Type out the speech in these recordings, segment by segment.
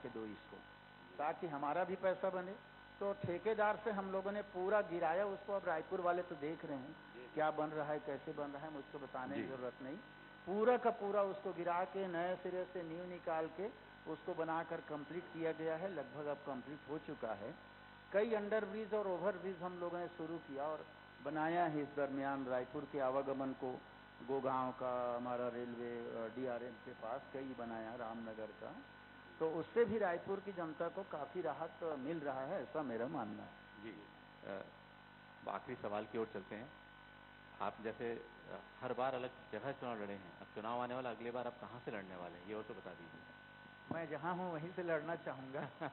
के दो इसको, ताकि हमारा भी पैसा बने। तो ठेकेदार से हम लोगों ने पूरा गिराया उसको। अब रायपुर वाले तो देख रहे हैं क्या बन रहा है, कैसे बन रहा है, मुझको बताने की जरूरत नहीं। पूरा का पूरा उसको गिरा के नए सिरे से नींव निकाल के उसको बनाकर कंप्लीट किया गया है। लगभग अब कंप्लीट हो चुका है। कई अंडर ब्रिज और ओवर ब्रिज हम लोगों ने शुरू किया और बनाया है। इस दरमियान रायपुर के आवागमन को, गोगांव का हमारा रेलवे DRM के पास कई बनाया, रामनगर का, तो उससे भी रायपुर की जनता को काफ़ी राहत मिल रहा है, ऐसा मेरा मानना है। जी, आखिरी सवाल की ओर चलते हैं। आप जैसे हर बार अलग जगह चुनाव लड़े हैं, अब चुनाव आने वाला, अगली बार आप कहाँ से लड़ने वाले हैं, ये और तो बता दीजिए। मैं जहाँ हूँ वहीं से लड़ना चाहूँगा।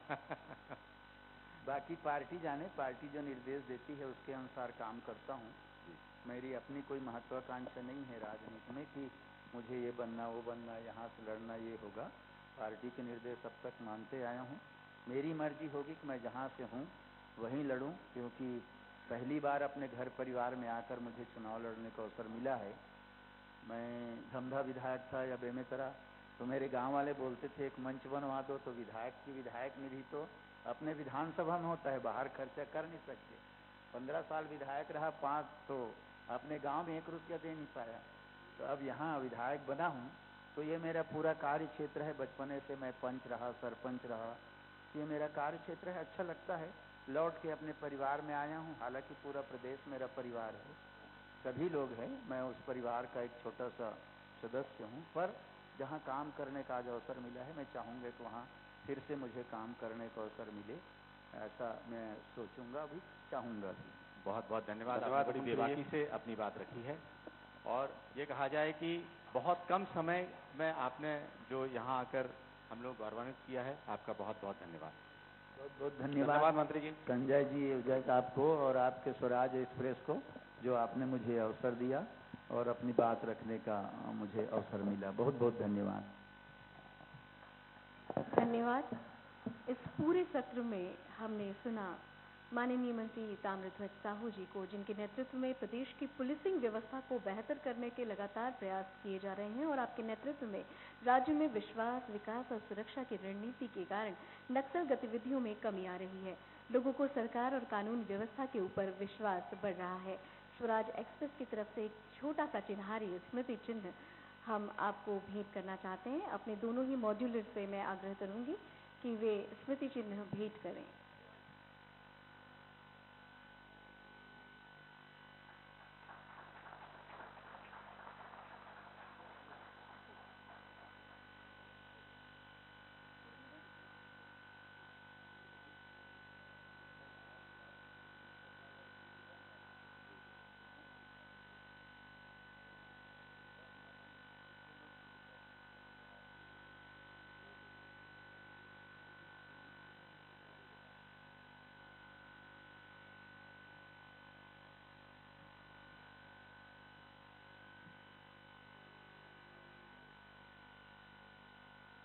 बाकी पार्टी जाने, पार्टी जो निर्देश देती है उसके अनुसार काम करता हूँ। मेरी अपनी कोई महत्वाकांक्षा नहीं है राजनीति में कि मुझे ये बनना, वो बनना, यहाँ से लड़ना, ये होगा। पार्टी के निर्देश अब तक मानते आया हूँ। मेरी मर्जी होगी कि मैं जहाँ से हूँ वहीं लड़ूँ, क्योंकि पहली बार अपने घर परिवार में आकर मुझे चुनाव लड़ने का अवसर मिला है। मैं धमधा विधायक था या बेमेतरा, तो मेरे गांव वाले बोलते थे एक मंच बनवा दो। तो विधायक की विधायक निधि तो अपने विधानसभा में होता है, बाहर खर्चा कर नहीं सकते। 15 साल विधायक रहा, 5 तो अपने गांव में 1 रुपया दे नहीं पाया। तो अब यहाँ विधायक बना हूँ तो ये मेरा पूरा कार्य क्षेत्र है। बचपने से मैं पंच रहा, सरपंच रहा, ये मेरा कार्य क्षेत्र है। अच्छा लगता है। लौट के अपने परिवार में आया हूँ। हालांकि पूरा प्रदेश मेरा परिवार है, सभी लोग हैं, मैं उस परिवार का एक छोटा सा सदस्य हूँ। पर जहाँ काम करने का आज अवसर मिला है, मैं चाहूँगा कि वहाँ फिर से मुझे काम करने का अवसर मिले, ऐसा मैं सोचूंगा भी, चाहूँगा भी। बहुत बहुत धन्यवाद। आपने बड़ी बेबाकी से अपनी बात रखी है और ये कहा जाए कि बहुत कम समय में आपने जो यहाँ आकर हम लोग गौरवान्वित किया है, आपका बहुत बहुत धन्यवाद। बहुत बहुत धन्यवाद मंत्री जी, संजय जी, विजय आपको और आपके स्वराज एक्सप्रेस को, जो आपने मुझे अवसर दिया और अपनी बात रखने का मुझे अवसर मिला। बहुत बहुत धन्यवाद। धन्यवाद। इस पूरे सत्र में हमने सुना माननीय मंत्री ताम्रध्वज साहू जी को, जिनके नेतृत्व में प्रदेश की पुलिसिंग व्यवस्था को बेहतर करने के लगातार प्रयास किए जा रहे हैं और आपके नेतृत्व में राज्य में विश्वास, विकास और सुरक्षा की रणनीति के कारण नक्सल गतिविधियों में कमी आ रही है। लोगों को सरकार और कानून व्यवस्था के ऊपर विश्वास बढ़ रहा है। स्वराज एक्सप्रेस की तरफ से एक छोटा सा चिन्हारी स्मृति चिन्ह हम आपको भेंट करना चाहते हैं। अपने दोनों ही मॉड्यूलर से मैं आग्रह करूंगी कि वे स्मृति चिन्ह भेंट करें।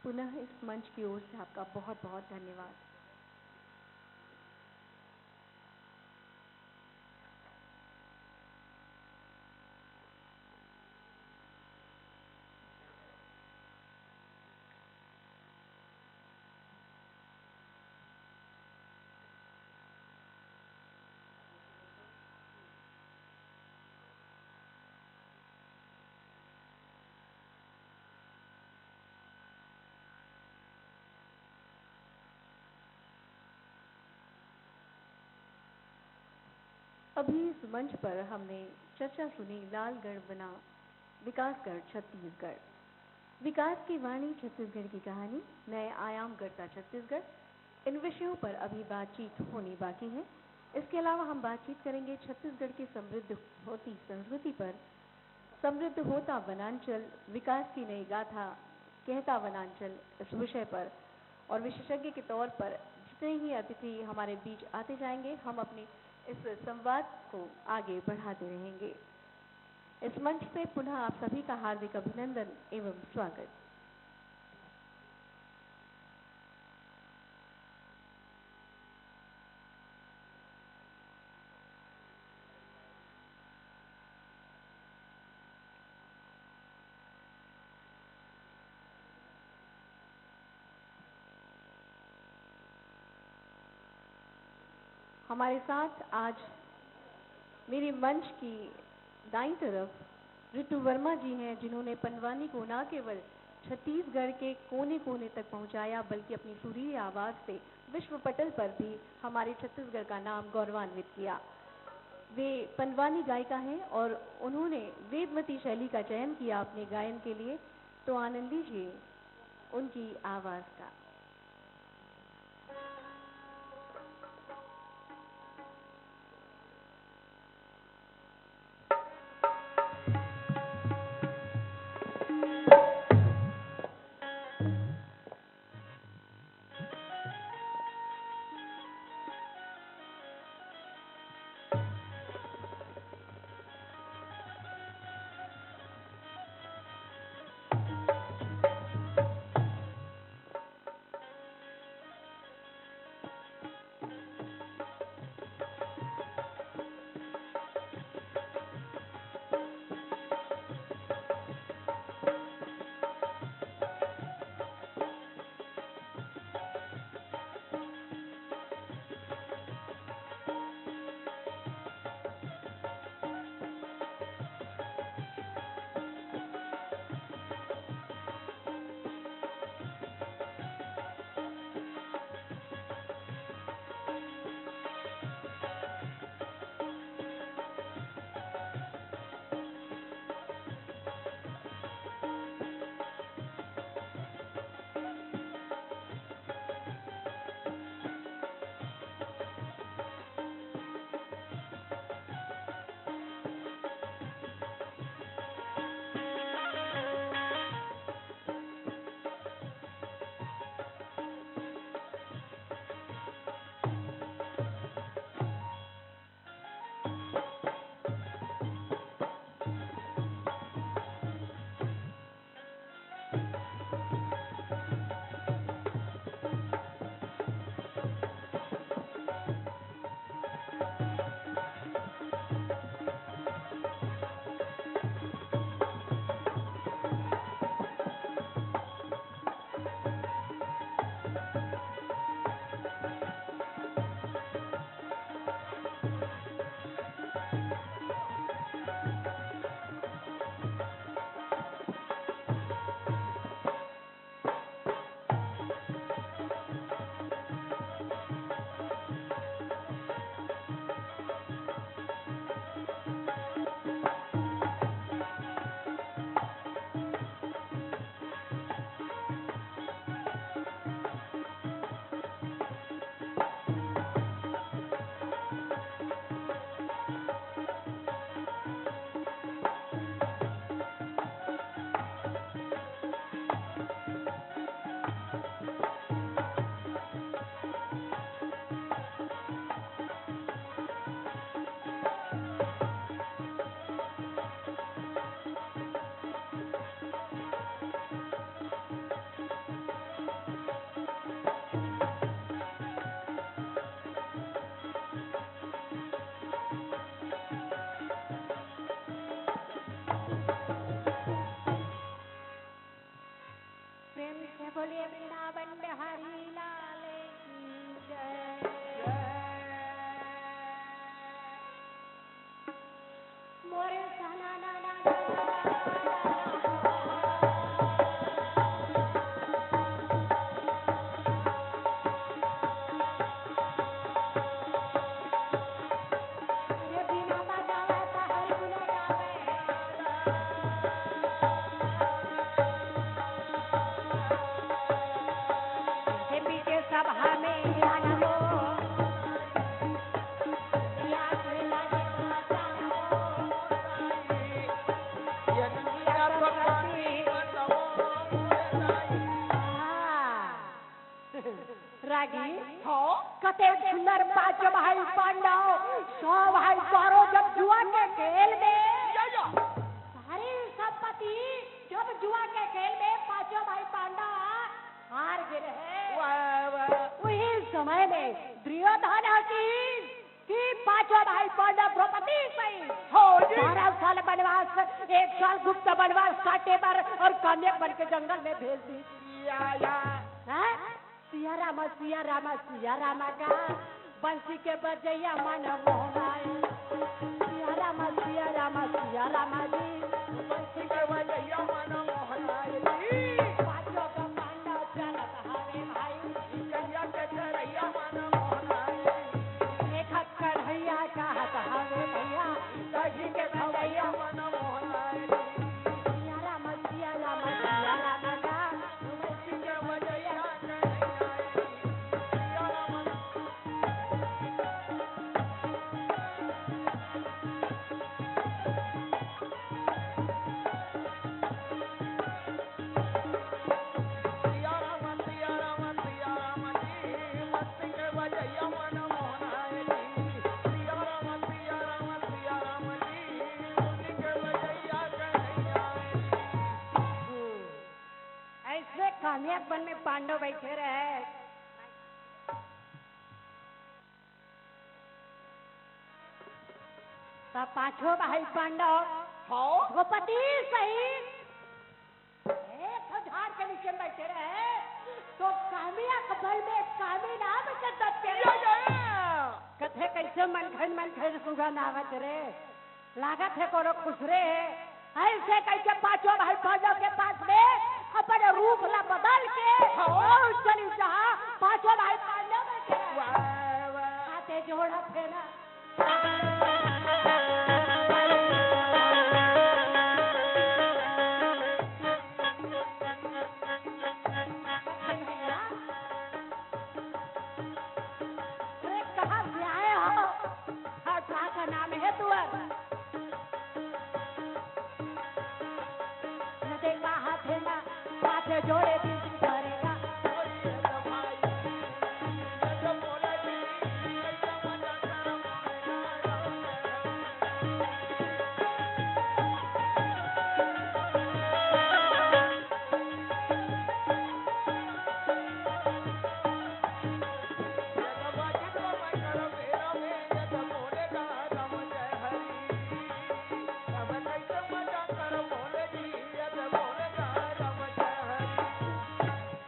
पुनः इस मंच की ओर से आपका बहुत बहुत धन्यवाद। अभी इस मंच पर हमने चर्चा सुनी लालगढ़ बना विकासगढ़ छत्तीसगढ़, विकास की वाणी छत्तीसगढ़ की कहानी, नए आयाम गढ़ता छत्तीसगढ़। इन विषयों पर अभी बातचीत होनी बाकी है। इसके अलावा हम बातचीत करेंगे छत्तीसगढ़ की समृद्ध होती संस्कृति पर, समृद्ध होता वनांचल, विकास की नई गाथा कहता वनांचल, इस विषय पर। और विशेषज्ञ के तौर पर जितने ही अतिथि हमारे बीच आते जाएंगे, हम अपने इस संवाद को आगे बढ़ाते रहेंगे। इस मंच से पुनः आप सभी का हार्दिक अभिनंदन एवं स्वागत। हमारे साथ आज मेरे मंच की दाईं तरफ ऋतु वर्मा जी हैं, जिन्होंने पंडवानी को न केवल छत्तीसगढ़ के कोने कोने तक पहुंचाया, बल्कि अपनी सुरीली आवाज से विश्व पटल पर भी हमारे छत्तीसगढ़ का नाम गौरवान्वित किया। वे पंडवानी गायिका हैं और उन्होंने वेदमती शैली का चयन किया अपने गायन के लिए। तो आनंद लीजिए उनकी आवाज का। बोलिए वृंदावन बिहारी लाल की जय। मोरे साना ना ना ना कते सुंदर पांच भाई पांडव 100 भाई पारो जब जुआ के खेल में सारी संपत्ति जब जुआ के खेल में पांचों भाई पांडव हार गिरे। वही समय में दुर्योधन की पांचों भाई पांडव द्रौपदी सही 12 साल बनवास 1 साल गुप्त बनवास काटे पर और कन्या बन के जंगल में भेज दी। सिया रामा का बंसी के बजैया मन मोहनाई सिया रामा सिया रामा सिया रामा जी बंसी के बजैया मन मोहनाई पाँचों का पांडव चलत हवे भाई कैया के करैया मन मोहनाई एक हाथ कढ़ैया का हाथ हवे भैया दही के खवैया मन मोहनाई सिया रामा सिया रामा सिया रामा का बंसी के बजैया सिया राम सिया राम सिया राम सिया राम जी बंसी के बजैया मन मोहनाई सिया राम सिया राम जी बंसी के बजैया कन्हैया ऐसे कामयाब वन में पांडव बैठे रहे तब पांचों भाई पांडव हाँ द्रौपदी सहित एक झाड़ के नीचे बैठे रहे तो कामिया के बल में कामी नाम के दत्ते कथे कैसे मन खन सुगंध आवत रे लागत है कोनो खुसरे है ऐसे कैसे पांचों भाई पांडव के पास में अपने रूप ला बदल के और चली जहाँ पांचों भाई पांडव बैठे रहे हाथे जोड़ा थे ना अरे कहाँ से आए हो और का नाम है तुअर न देखा हाथे ना हाथे जोड़े बीच करेगा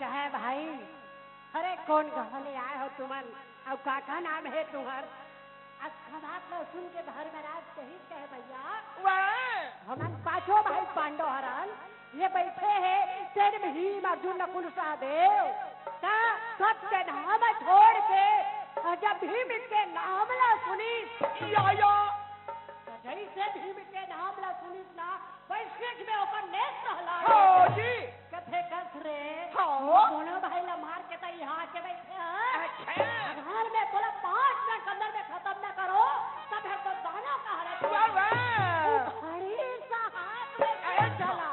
चाहे भाई अरे कौन गहले आए हो तुमन अब काका नाम है तुम्हार अखबार में सुन के घर में राज कही कहे भैया हमन पांचों भाई पांडव हरन ये बैठे हैं तेरे भीम अर्जुन नकुल सहदेव का सबके नाम छोड़ के और जब भीम के नाम ला सुनी जैसे भीम के नाम ला सुनी ना वैसे में ओकर नेत रहला कथे कस रे दोनों भाई ला मार के तो यहाँ के बैठे हैं घर में बोला 5 मिनट अंदर में खत्म न करो तब है तो दाना कहा खड़ी सा हाथ में चला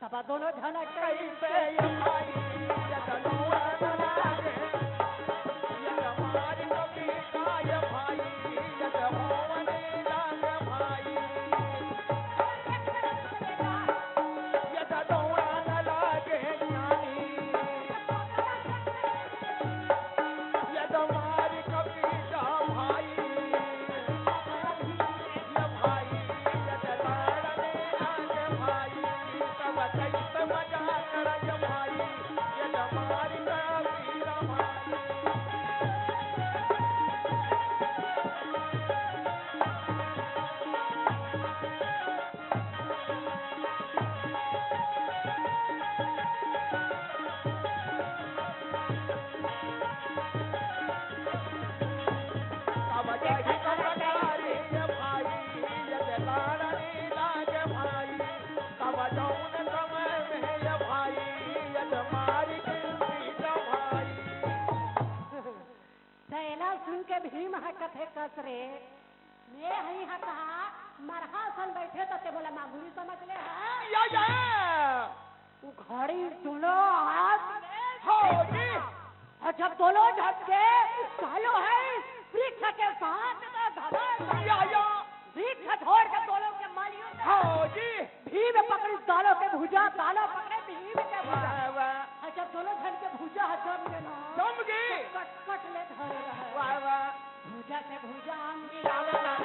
तब दोनों झनक सुन के भीम है कथे कस रे मैं हई हा कहा मरहासन बैठे तो ते बोला मामूली समझ ले है तू घड़ी सुनो हाथ और जब दोनों झटके चालू है वृक्ष के साथ वृक्ष छोड़ के दोनों के मालियों भीम पकड़ी दालों के भुजा दालों पकड़े भीम के भुजा जब दोनों झन के भुजा जम गए ना कट कट ले धरे रहे भुजा से भुजा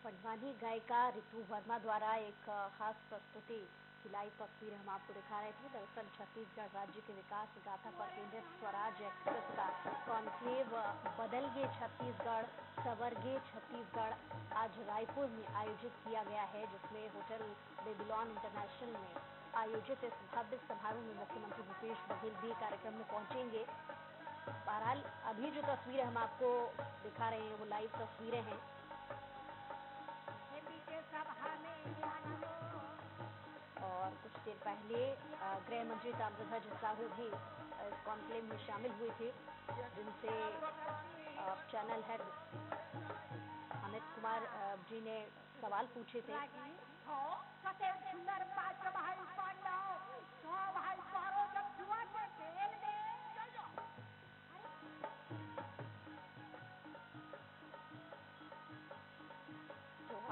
पंडवानी गायिका ऋतु वर्मा द्वारा एक खास प्रस्तुति की लाइव तस्वीर हम आपको दिखा रहे थे। दरअसल छत्तीसगढ़ राज्य के विकास गाथा पर केंद्रित स्वराज एक्सप्रेस का कॉन्क्लेव बदल गे छत्तीसगढ़ सवर गे छत्तीसगढ़ आज रायपुर में आयोजित किया गया है, जिसमें होटल बेबीलोन इंटरनेशनल में आयोजित इस भव्य समारोह में मुख्यमंत्री भूपेश बघेल भी कार्यक्रम में पहुंचेंगे। बहरहाल अभी जो तस्वीरें हम आपको दिखा रहे हैं वो लाइव तस्वीरें हैं। और कुछ देर पहले गृह मंत्री ताम्रध्वज साहू भी इस कॉन्क्लेव में शामिल हुए थे, जिनसे चैनल हेड अमित कुमार जी ने सवाल पूछे थे।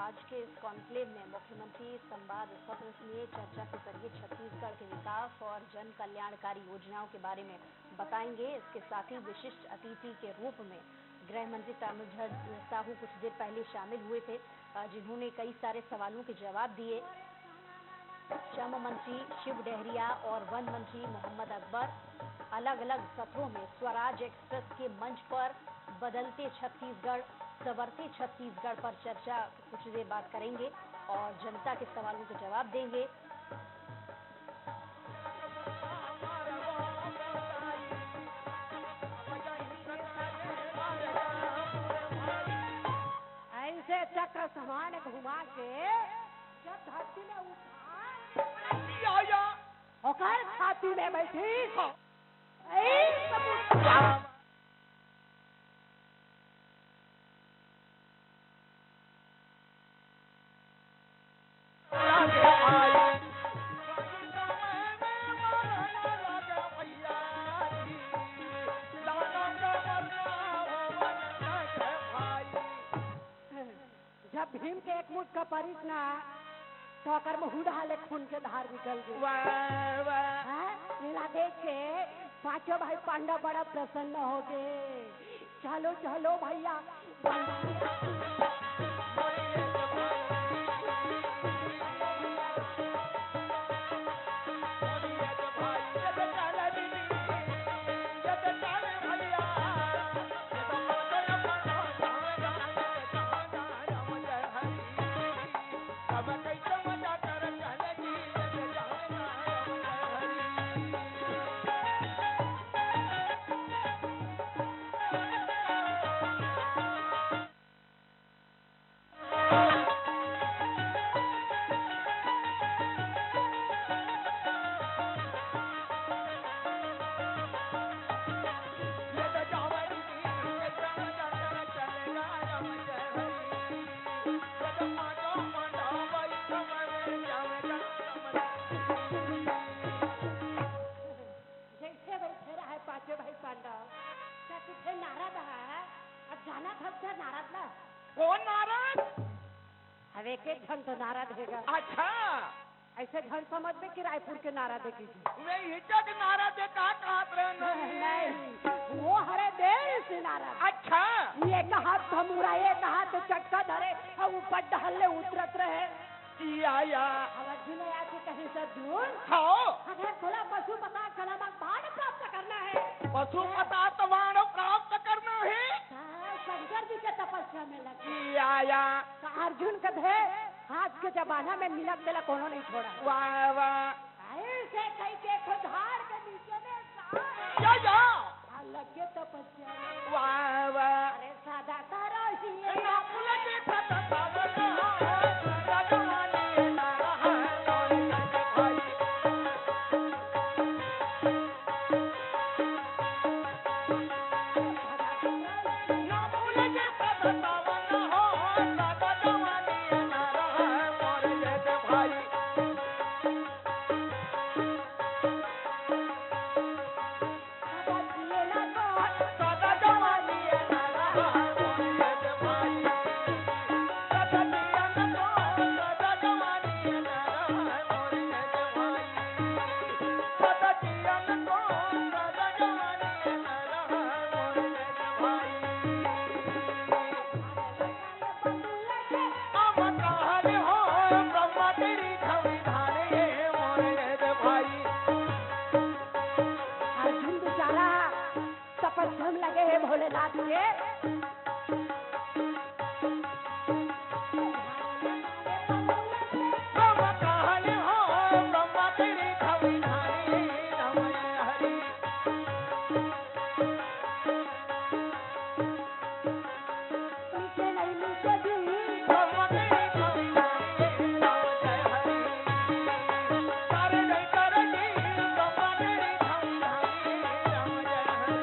आज के इस कॉन्क्लेव में मुख्यमंत्री संवाद सत्र में चर्चा के जरिए छत्तीसगढ़ के विकास और जन कल्याणकारी योजनाओं के बारे में बताएंगे। इसके साथ ही विशिष्ट अतिथि के रूप में गृह मंत्री ताम्रध्वज साहू कुछ देर पहले शामिल हुए थे, जिन्होंने कई सारे सवालों के जवाब दिए। श्रम मंत्री शिव डहरिया और वन मंत्री मोहम्मद अकबर अलग अलग सत्रों में स्वराज एक्सप्रेस के मंच पर बदलते छत्तीसगढ़ संवरते छत्तीसगढ़ पर चर्चा कुछ देर बाद करेंगे और जनता के सवालों के जवाब देंगे। ऐसे चक्र समान घुमा के जब धरती में उठा होकर छाती में बैठी जब भीम के एक मुठ का परिस ना तो कर मुँह डाले खून के धार निकल गए। मेरा देख के पांचों भाई पांडव बड़ा प्रसन्न हो गए। चलो चलो भैया हवे के झन तो नारा देगा। अच्छा ऐसे झन समझ में कि रायपुर के नारा देगी मैं हिचक नारा दे कहा नहीं वो हरे देश नारा। अच्छा ये कहा धमुरा ये कहा तो चटका धरे और ऊपर डहले उतरत रहे। या अर्जुन आके कहीं से दूर हाँ अगर बोला पशु पता बाण प्राप्त करना है। पशु पता बाण प्राप्त करना है शंकर जी के तपस्या में लगे। या अर्जुन का धे आज के जमाना में मिलक दिला कोनो नहीं छोड़ा। वाह वाह ऐसे कई के धार के नीचे में या लगे तपस्या। वाह वाह अरे सादा तारा ही ना पुलके हे भोलेनाथ के ब्रह्म कहले हो ब्रह्म तेरी खवी धानी रमय हरि नीचे नहीं नीचे भी ब्रह्म तेरी खवी धानी राम जय हरि कर जय कर जी ब्रह्म तेरी खवी धानी राम जय हरि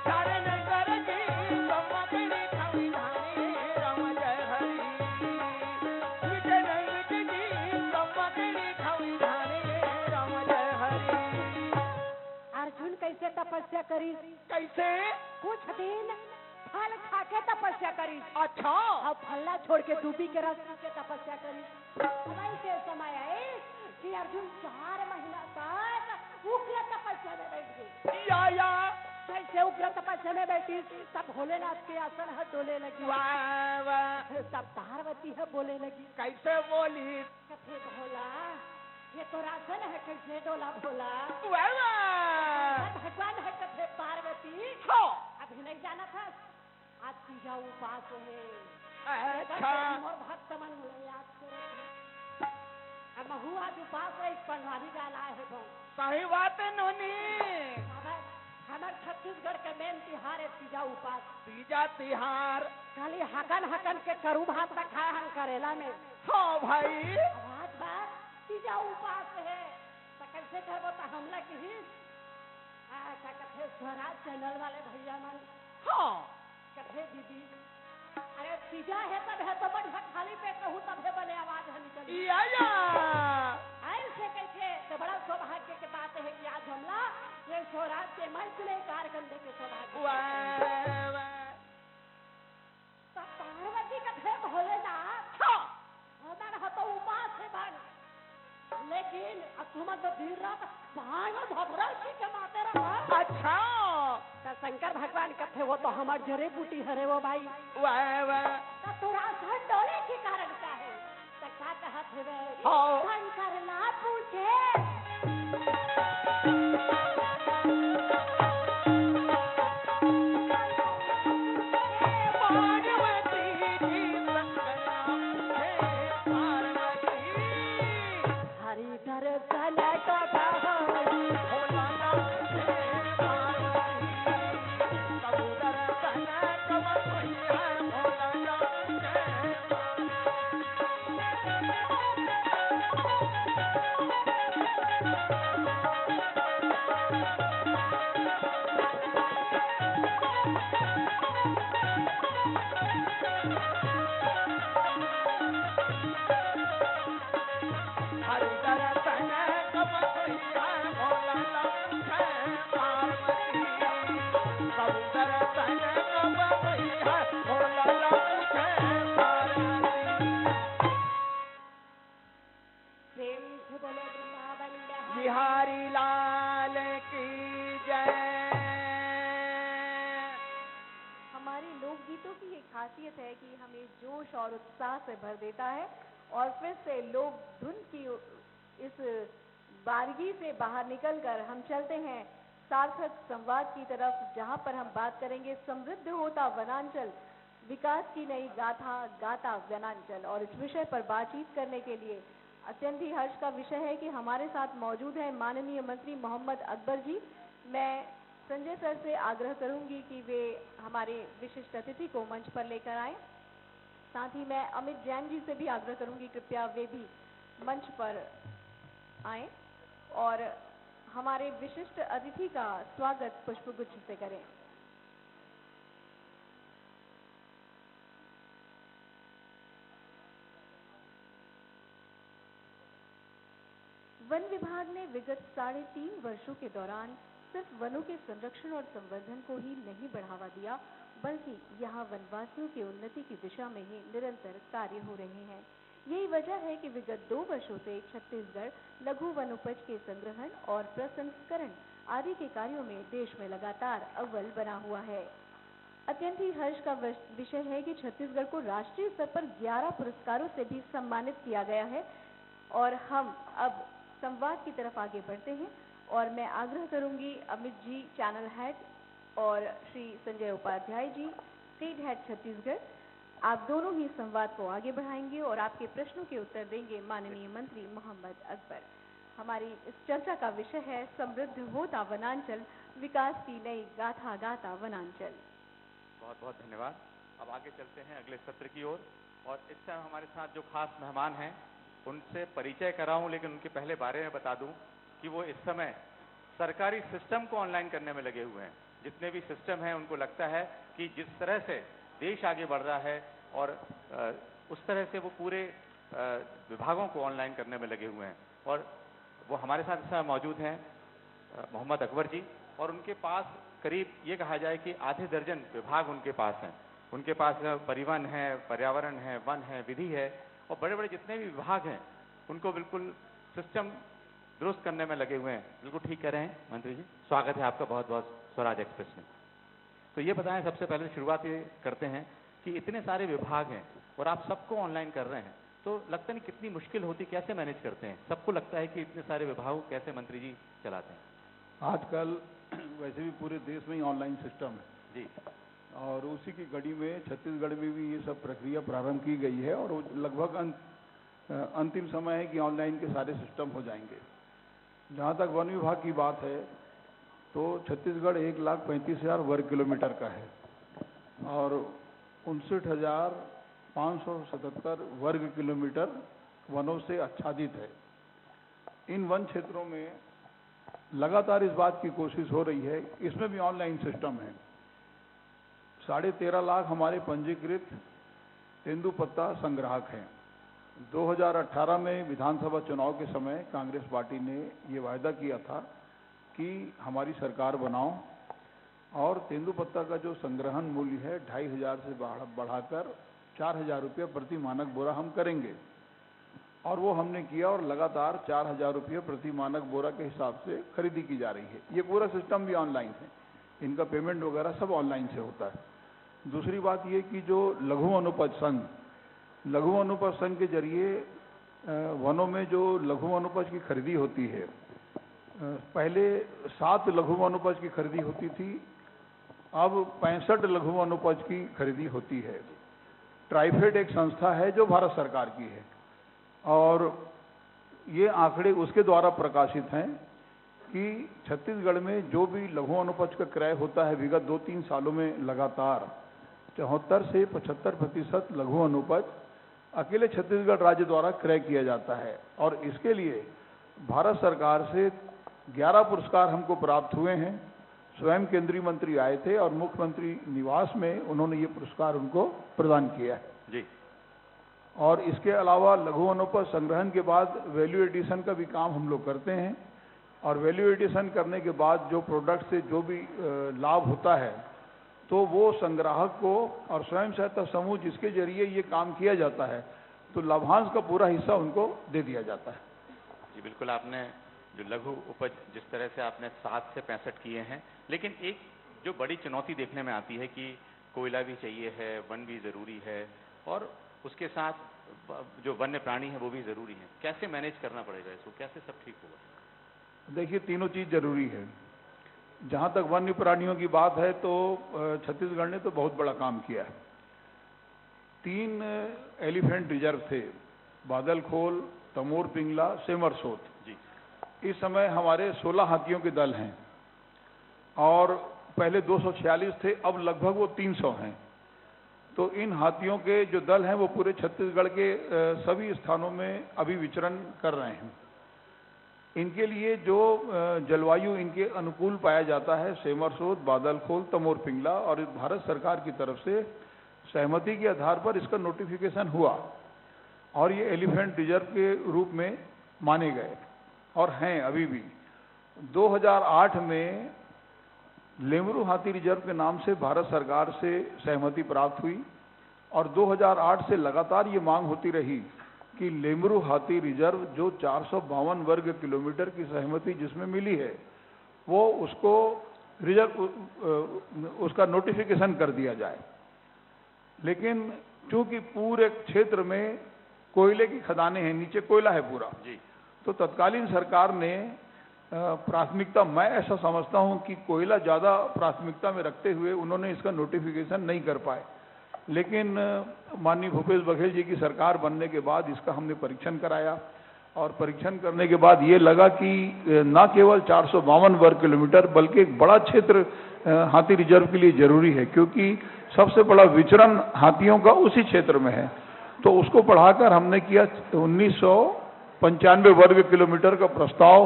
कर जय कर जी ब्रह्म तेरी खवी धानी राम जय हरि विजय नहीं विजय जी ब्रह्म तेरी खवी धानी राम जय हरि अर्जुन कैसे तपस्या करी कैसे कुछ दिन फल खा के तपस्या करी अच्छा अब फल्ला छोड़ के डूबी के रस पी के तपस्या करी अब ऐसे समय आए कि अर्जुन 4 महीना तक उग्र तपस्या में बैठ गई या जैसे उग्र तपस्या में बैठी तब भोलेनाथ के आसन है डोले लगी वाह वाह तब पार्वती है बोले लगी कैसे बोली कथे भोला ये तो रासन है कैसे डोला भोला वाह वाह भगवान है कथे पार्वती हाँ अभी नहीं जाना था आज तीजा उपास है अच्छा और भक्त मन याद करे अब महू आज उपास है पंडवारी गाला है बहु सही बात है नोनी हमार छत्तीसगढ़ के मेन तिहार है तीजा उपास तीजा तिहार खाली हकन हकन के करू भात तक खाए हम करेला में हाँ भाई आज बात तीजा उपास है तो कैसे करबो तो हमला की ही क्या कहते स्वराज चैनल वाले भैया मन हाँ कहते दीदी अरे तीजा है तब है तो बढ़िया खाली पे कहूँ तब है बने आवाज है निकली या ऐसे कैसे तो बड़ा सौभाग्य की बात है कि आज हमला ये स्वराज के मंच में कारगंधे के सौभाग्य वाह वाह तो पार्वती का थे भोलेनाथ हाँ हमारा हो तो उपास है बन लेकिन अब तुम तो दिन रात भांग और भभरा सी के माते रहा अच्छा तो शंकर भगवान का थे वो तो हमार जरे बूटी हरे वो भाई वाह वाह तो तुरा सर डोले के कारण क्या है तो क्या कहा थे वे हाँ। शंकर ना पूछे पार्वती जी संगम है पार्वती हरि दर्शन का कहानी भोला नाम है पार्वती कबूतर तना कमल भैया भोला नाम है हरि दर्शन कमल भैया भोला नाम है पार्वती कबूतर तना कमल भैया भोला नाम है पार्वती प्रेम से बोले वृंदावन बिहारी। बिहारी लाल की जय हमारे लोकगीतों की ये खासियत है कि हमें जोश और उत्साह से भर देता है और फिर से लोक धुन की इस बारगी से बाहर निकलकर हम चलते हैं सार्थक संवाद की तरफ, जहां पर हम बात करेंगे समृद्ध होता वनांचल, विकास की नई गाथा गाता वनांचल। और इस विषय पर बातचीत करने के लिए अत्यंत ही हर्ष का विषय है कि हमारे साथ मौजूद है माननीय मंत्री मोहम्मद अकबर जी। मैं संजय सर से आग्रह करूंगी कि वे हमारे विशिष्ट अतिथि को मंच पर लेकर आएं। साथ ही मैं अमित जैन जी से भी आग्रह करूंगी कृपया वे भी मंच पर आएं और हमारे विशिष्ट अतिथि का स्वागत पुष्पगुच्छ से करें। वन विभाग ने विगत 3.5 वर्षों के दौरान सिर्फ वनों के संरक्षण और संवर्धन को ही नहीं बढ़ावा दिया, बल्कि यहाँ वनवासियों की उन्नति की दिशा में ही निरंतर कार्य हो रहे हैं। यही वजह है कि विगत 2 वर्षों से छत्तीसगढ़ लघु वनोपज के संग्रहण और प्रसंस्करण आदि के कार्यों में देश में लगातार अव्वल बना हुआ है। अत्यंत ही हर्ष का विषय है कि छत्तीसगढ़ को राष्ट्रीय स्तर पर 11 पुरस्कारों से भी सम्मानित किया गया है। और हम अब संवाद की तरफ आगे बढ़ते हैं और मैं आग्रह करूंगी अमित जी चैनल हेड और श्री संजय उपाध्याय जी स्टेट हेड छत्तीसगढ़, आप दोनों ही संवाद को आगे बढ़ाएंगे और आपके प्रश्नों के उत्तर देंगे माननीय मंत्री मोहम्मद अकबर। हमारी इस चर्चा का विषय है समृद्ध होता वनांचल, विकास की नई गाथा गाता वनांचल। बहुत बहुत धन्यवाद। अब आगे चलते हैं अगले सत्र की ओर और इस समय हमारे साथ जो खास मेहमान हैं उनसे परिचय कराऊं, लेकिन उनके पहले बारे में बता दूं कि वो इस समय सरकारी सिस्टम को ऑनलाइन करने में लगे हुए हैं। जितने भी सिस्टम हैं उनको लगता है कि जिस तरह से देश आगे बढ़ रहा है और उस तरह से वो पूरे विभागों को ऑनलाइन करने में लगे हुए हैं। और वो हमारे साथ इस समय मौजूद हैं मोहम्मद अकबर जी, और उनके पास करीब ये कहा जाए कि आधे दर्जन विभाग उनके पास हैं। उनके पास परिवहन है, पर्यावरण है, वन है, विधि है और बड़े बड़े जितने भी विभाग हैं उनको बिल्कुल सिस्टम दुरुस्त करने में लगे हुए हैं। बिल्कुल ठीक कह रहे हैं मंत्री जी, स्वागत है आपका बहुत बहुत स्वराज एक्सप्रेस में। तो ये बताएं, सबसे पहले शुरुआत ये करते हैं कि इतने सारे विभाग हैं और आप सबको ऑनलाइन कर रहे हैं, तो लगता नहीं कितनी मुश्किल होती, कैसे मैनेज करते हैं? सबको लगता है कि इतने सारे विभागों कैसे मंत्री जी चलाते हैं? आजकल वैसे भी पूरे देश में ही ऑनलाइन सिस्टम है जी, और उसी की कड़ी में छत्तीसगढ़ में भी ये सब प्रक्रिया प्रारंभ की गई है और लगभग अंतिम समय है कि ऑनलाइन के सारे सिस्टम हो जाएंगे। जहाँ तक वन विभाग की बात है तो छत्तीसगढ़ 1,35,000 वर्ग किलोमीटर का है और 59,577 वर्ग किलोमीटर वनों से आच्छादित है। इन वन क्षेत्रों में लगातार इस बात की कोशिश हो रही है, इसमें भी ऑनलाइन सिस्टम है। 13.5 लाख हमारे पंजीकृत तेंदुपत्ता संग्राहक हैं। 2018 में विधानसभा चुनाव के समय कांग्रेस पार्टी ने ये वायदा किया था कि हमारी सरकार बनाओ और तेंदुपत्ता का जो संग्रहण मूल्य है 2,500 से बढ़ाकर 4,000 रुपये प्रति मानक बोरा हम करेंगे, और वो हमने किया और लगातार 4,000 रुपये प्रति मानक बोरा के हिसाब से खरीदी की जा रही है। ये पूरा सिस्टम भी ऑनलाइन है, इनका पेमेंट वगैरह सब ऑनलाइन से होता है। दूसरी बात ये कि जो लघु वनोपज संघ के जरिए वनों में जो लघु वनोपज की खरीदी होती है, पहले 7 लघु वनोपज की खरीदी होती थी, अब 65 लघु वनोपज की खरीदी होती है। ट्राइफेड एक संस्था है जो भारत सरकार की है और ये आंकड़े उसके द्वारा प्रकाशित हैं कि छत्तीसगढ़ में जो भी लघु वनोपज का क्रय होता है विगत 2-3 सालों में लगातार 74 से 75% लघु वनोपज अकेले छत्तीसगढ़ राज्य द्वारा क्रय किया जाता है। और इसके लिए भारत सरकार से 11 पुरस्कार हमको प्राप्त हुए हैं। स्वयं केंद्रीय मंत्री आए थे और मुख्यमंत्री निवास में उन्होंने ये पुरस्कार उनको प्रदान किया है जी। और इसके अलावा लघु वनोपज संग्रहण के बाद वैल्यू एडिशन का भी काम हम लोग करते हैं और वैल्यू एडिशन करने के बाद जो प्रोडक्ट से जो भी लाभ होता है तो वो संग्राहक को और स्वयं सहायता समूह जिसके जरिए ये काम किया जाता है तो लाभांश का पूरा हिस्सा उनको दे दिया जाता है। जी बिल्कुल, आपने जो लघु उपज जिस तरह से आपने 7 से 65 किए हैं, लेकिन एक जो बड़ी चुनौती देखने में आती है कि कोयला भी चाहिए है, वन भी ज़रूरी है और उसके साथ जो वन्य प्राणी है वो भी ज़रूरी है। कैसे मैनेज करना पड़ेगा इसको, कैसे सब ठीक होगा? देखिए, तीनों चीज़ जरूरी है। जहाँ तक वन्य प्राणियों की बात है तो छत्तीसगढ़ ने तो बहुत बड़ा काम किया है। 3 एलिफेंट रिजर्व थे, बादलखोल, तमोर पिंगला, सेमरसोत जी। इस समय हमारे 16 हाथियों के दल हैं और पहले 246 थे, अब लगभग वो 300 हैं। तो इन हाथियों के जो दल हैं वो पूरे छत्तीसगढ़ के सभी स्थानों में अभी विचरण कर रहे हैं। इनके लिए जो जलवायु इनके अनुकूल पाया जाता है, सेमरसोत, बादलखोल, तमोर पिंगला, और भारत सरकार की तरफ से सहमति के आधार पर इसका नोटिफिकेशन हुआ और ये एलिफेंट रिजर्व के रूप में माने गए और हैं अभी भी। 2008 में लेमरू हाथी रिजर्व के नाम से भारत सरकार से सहमति प्राप्त हुई और 2008 से लगातार ये मांग होती रही कि लेमरू हाथी रिजर्व जो 452 वर्ग किलोमीटर की सहमति जिसमें मिली है, वो उसको रिजर्व उसका नोटिफिकेशन कर दिया जाए। लेकिन चूंकि पूरे क्षेत्र में कोयले की खदानें हैं, नीचे कोयला है पूरा जी, तो तत्कालीन सरकार ने प्राथमिकता, मैं ऐसा समझता हूं कि कोयला ज्यादा प्राथमिकता में रखते हुए उन्होंने इसका नोटिफिकेशन नहीं कर पाए। लेकिन माननीय भूपेश बघेल जी की सरकार बनने के बाद इसका हमने परीक्षण कराया और परीक्षण करने के बाद ये लगा कि न केवल 452 वर्ग किलोमीटर बल्कि एक बड़ा क्षेत्र हाथी रिजर्व के लिए जरूरी है, क्योंकि सबसे बड़ा विचरण हाथियों का उसी क्षेत्र में है। तो उसको बढ़ाकर हमने किया 1995 वर्ग किलोमीटर का प्रस्ताव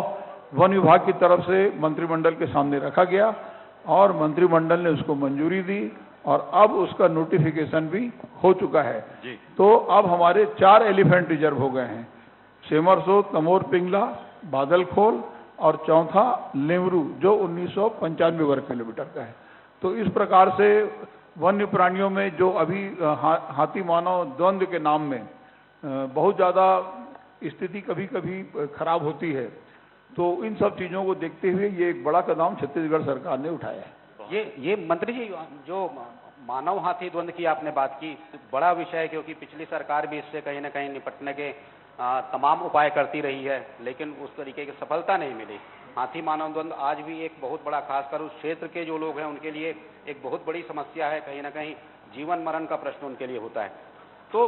वन विभाग की तरफ से मंत्रिमंडल के सामने रखा गया और मंत्रिमंडल ने उसको मंजूरी दी और अब उसका नोटिफिकेशन भी हो चुका है जी। तो अब हमारे 4 एलिफेंट रिजर्व हो गए हैं, सेमरसो, तमोर पिंगला, बादलखोल और चौथा लेमरू जो 1995 वर्ग किलोमीटर का है। तो इस प्रकार से वन्य प्राणियों में जो अभी हाथी मानव द्वंद्व के नाम में बहुत ज्यादा स्थिति कभी कभी खराब होती है, तो इन सब चीजों को देखते हुए ये एक बड़ा कदम छत्तीसगढ़ सरकार ने उठाया है। ये मंत्री जी, जो मानव हाथी द्वंद्व की आपने बात की, बड़ा विषय है, क्योंकि पिछली सरकार भी इससे कहीं न कहीं निपटने के तमाम उपाय करती रही है, लेकिन उस तरीके की सफलता नहीं मिली। हाथी मानव द्वंद्व आज भी एक बहुत बड़ा, खासकर उस क्षेत्र के जो लोग हैं उनके लिए एक बहुत बड़ी समस्या है, कहीं ना कहीं जीवन मरण का प्रश्न उनके लिए होता है। तो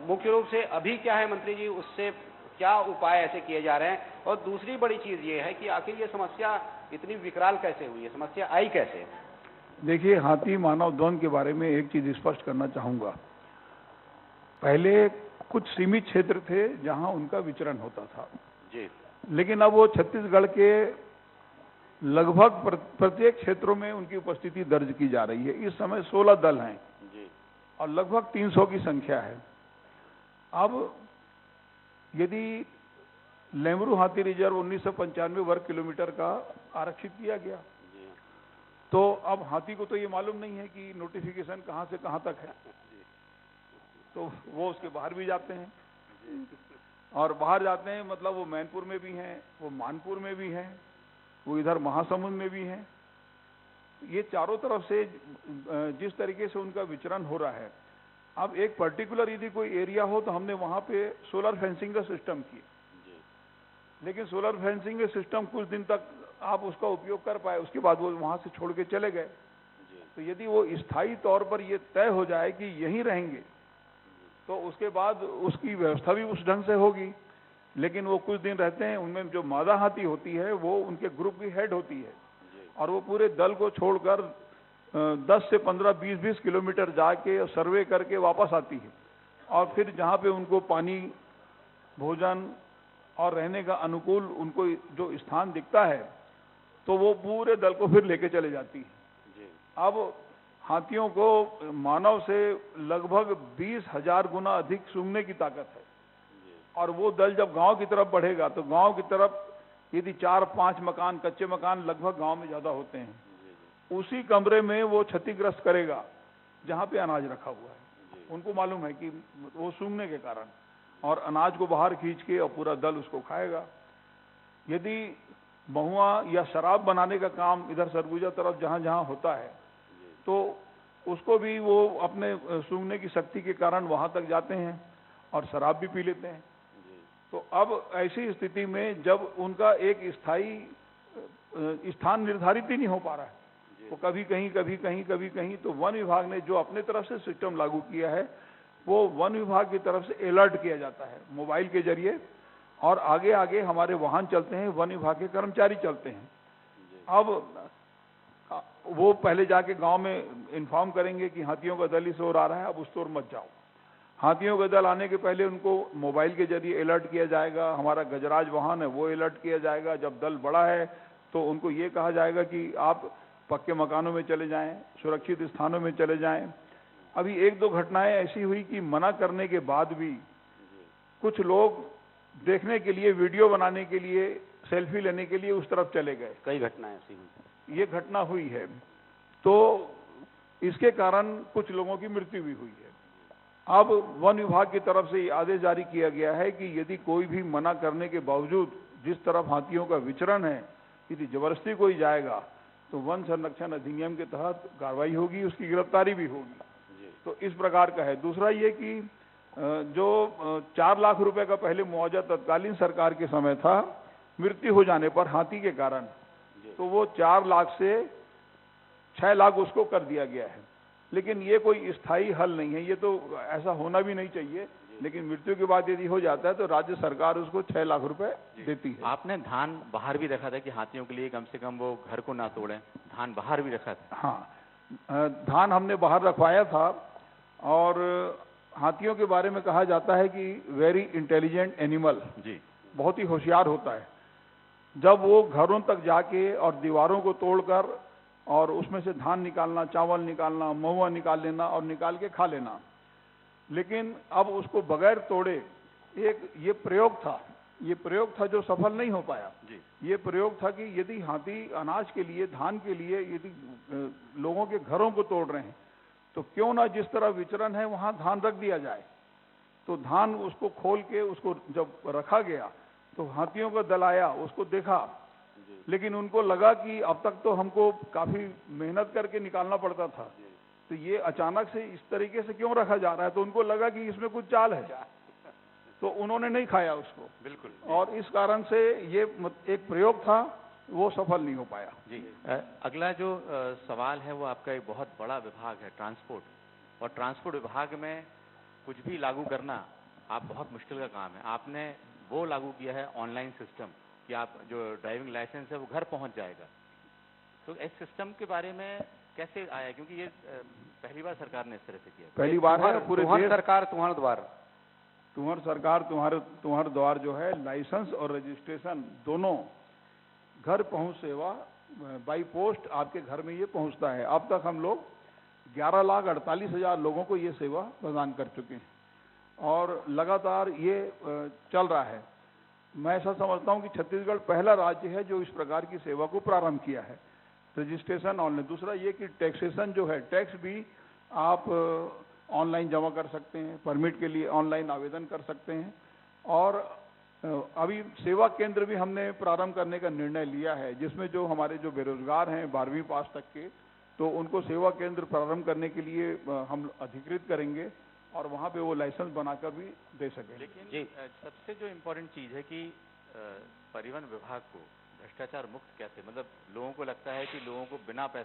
मुख्य रूप से अभी क्या है मंत्री जी, उससे क्या उपाय ऐसे किए जा रहे हैं? और दूसरी बड़ी चीज ये है कि आखिर ये समस्या इतनी विकराल कैसे हुई है, समस्या आई कैसे? देखिए, हाथी मानव द्वंद्व के बारे में एक चीज स्पष्ट करना चाहूंगा। पहले कुछ सीमित क्षेत्र थे जहां उनका विचरण होता था जी, लेकिन अब वो छत्तीसगढ़ के लगभग प्रत्येक क्षेत्रों में उनकी उपस्थिति दर्ज की जा रही है। इस समय 16 दल हैं जी, और लगभग 300 की संख्या है। अब यदि लेमरू हाथी रिजर्व 1995 वर्ग किलोमीटर का आरक्षित किया गया, तो अब हाथी को तो ये मालूम नहीं है कि नोटिफिकेशन कहां से कहां तक है, तो वो उसके बाहर भी जाते हैं और बाहर जाते हैं मतलब वो मैनपुर में भी हैं, वो मानपुर में भी हैं, वो इधर महासमुंद में भी हैं। ये चारों तरफ से जिस तरीके से उनका विचरण हो रहा है, अब एक पर्टिकुलर यदि कोई एरिया हो तो हमने वहां पे सोलर फेंसिंग का सिस्टम किया, लेकिन सोलर फेंसिंग के सिस्टम कुछ दिन तक आप उसका उपयोग कर पाए, उसके बाद वो वहां से छोड़ के चले गए। तो यदि वो स्थायी तौर पर ये तय हो जाए कि यहीं रहेंगे, तो उसके बाद उसकी व्यवस्था भी उस ढंग से होगी। लेकिन वो कुछ दिन रहते हैं, उनमें जो मादा हाथी होती है वो उनके ग्रुप की हेड होती है और वो पूरे दल को छोड़कर 10 से 15, 20 किलोमीटर जाके सर्वे करके वापस आती है और फिर जहाँ पे उनको पानी, भोजन और रहने का अनुकूल उनको जो स्थान दिखता है, तो वो पूरे दल को फिर लेके चले जाती है। अब हाथियों को मानव से लगभग 20,000 गुना अधिक सूंघने की ताकत है और वो दल जब गांव की तरफ बढ़ेगा तो गांव की तरफ यदि 4-5 मकान, कच्चे मकान लगभग गांव में ज्यादा होते हैं, उसी कमरे में वो क्षतिग्रस्त करेगा जहां पे अनाज रखा हुआ है। उनको मालूम है कि वो सूंघने के कारण, और अनाज को बाहर खींच के और पूरा दल उसको खाएगा। यदि महुआ या शराब बनाने का काम इधर सरगुजा तरफ जहां जहां होता है, तो उसको भी वो अपने सूंघने की शक्ति के कारण वहां तक जाते हैं और शराब भी पी लेते हैं। तो अब ऐसी स्थिति में जब उनका एक स्थायी स्थान निर्धारित ही नहीं हो पा रहा है, वो कभी कहीं कभी कहीं कभी कहीं, तो वन विभाग ने जो अपने तरफ से सिस्टम लागू किया है, वो वन विभाग की तरफ से अलर्ट किया जाता है मोबाइल के जरिए, और आगे आगे हमारे वाहन चलते हैं, वन विभाग के कर्मचारी चलते हैं। अब वो पहले जाके गांव में इन्फॉर्म करेंगे कि हाथियों का दल इस ओर आ रहा है, अब उस ओर मत जाओ। हाथियों का दल आने के पहले उनको मोबाइल के जरिए अलर्ट किया जाएगा, हमारा गजराज वाहन है वो अलर्ट किया जाएगा। जब दल बड़ा है तो उनको ये कहा जाएगा कि आप पक्के मकानों में चले जाएं, सुरक्षित स्थानों में चले जाएं। अभी 1-2 घटनाएं ऐसी हुई कि मना करने के बाद भी कुछ लोग देखने के लिए, वीडियो बनाने के लिए, सेल्फी लेने के लिए उस तरफ चले गए। कई घटनाएं ऐसी हुई, ये घटना हुई है, तो इसके कारण कुछ लोगों की मृत्यु भी हुई है। अब वन विभाग की तरफ से ये आदेश जारी किया गया है कि यदि कोई भी मना करने के बावजूद जिस तरफ हाथियों का विचरण है, यदि जबरदस्ती कोई जाएगा तो वन संरक्षण अधिनियम के तहत कार्रवाई होगी, उसकी गिरफ्तारी भी होगी। तो इस प्रकार का है। दूसरा ये कि जो 4 लाख रुपए का पहले मुआवजा तत्कालीन सरकार के समय था, मृत्यु हो जाने पर हाथी के कारण, तो वो 4 लाख से 6 लाख उसको कर दिया गया है। लेकिन ये कोई स्थायी हल नहीं है, ये तो ऐसा होना भी नहीं चाहिए। लेकिन मृत्यु के बाद यदि हो जाता है तो राज्य सरकार उसको 6 लाख रुपए देती है। आपने धान बाहर भी रखा था कि हाथियों के लिए कम से कम वो घर को ना तोड़ें, धान बाहर भी रखा था? हाँ, धान हमने बाहर रखवाया था। और हाथियों के बारे में कहा जाता है कि वेरी इंटेलिजेंट एनिमल, जी, बहुत ही होशियार होता है। जब वो घरों तक जाके और दीवारों को तोड़कर और उसमें से धान निकालना, चावल निकालना, महुआ निकाल लेना और निकाल के खा लेना। लेकिन अब उसको बगैर तोड़े ये प्रयोग था जो सफल नहीं हो पाया। ये प्रयोग था कि यदि हाथी अनाज के लिए, धान के लिए यदि लोगों के घरों को तोड़ रहे हैं तो क्यों ना जिस तरह विचरण है वहां धान रख दिया जाए। तो धान उसको खोल के उसको जब रखा गया तो हाथियों का दल आया, उसको देखा, लेकिन उनको लगा कि अब तक तो हमको काफी मेहनत करके निकालना पड़ता था, तो ये अचानक से इस तरीके से क्यों रखा जा रहा है। तो उनको लगा कि इसमें कुछ चाल है, तो उन्होंने नहीं खाया उसको। बिल्कुल। और इस कारण से ये एक प्रयोग था, वो सफल नहीं हो पाया। जी, अगला जो सवाल है वो आपका एक बहुत बड़ा विभाग है, ट्रांसपोर्ट। और ट्रांसपोर्ट विभाग में कुछ भी लागू करना आप बहुत मुश्किल का काम है। आपने वो लागू किया है ऑनलाइन सिस्टम कि आप जो ड्राइविंग लाइसेंस है वो घर पहुंच जाएगा। तो इस सिस्टम के बारे में कैसे आया, क्योंकि ये पहली बार सरकार ने इस तरह से किया? पहली बार है पूरे देश। सरकार तुम्हारे द्वार, तुम्हार सरकार तुम्हारे द्वार जो है, लाइसेंस और रजिस्ट्रेशन दोनों घर पहुंच सेवा बाई पोस्ट आपके घर में ये पहुंचता है। अब तक हम लोग 11,48,000 लोगों को ये सेवा प्रदान कर चुके हैं और लगातार ये चल रहा है। मैं ऐसा समझता हूं कि छत्तीसगढ़ पहला राज्य है जो इस प्रकार की सेवा को प्रारंभ किया है, रजिस्ट्रेशन ऑनलाइन। दूसरा ये कि टैक्सेशन जो है, टैक्स भी आप ऑनलाइन जमा कर सकते हैं, परमिट के लिए ऑनलाइन आवेदन कर सकते हैं। और अभी सेवा केंद्र भी हमने प्रारंभ करने का निर्णय लिया है, जिसमें जो हमारे जो बेरोजगार हैं 12वीं पास तक के, तो उनको सेवा केंद्र प्रारंभ करने के लिए हम अधिकृत करेंगे और वहाँ पे वो लाइसेंस बनाकर भी दे सकें। लेकिन सबसे जो इम्पोर्टेंट चीज़ है कि परिवहन विभाग को भ्रष्टाचार मुक्त कैसे, मतलब लोगों को लगता है कि लोगों को बिना पैसे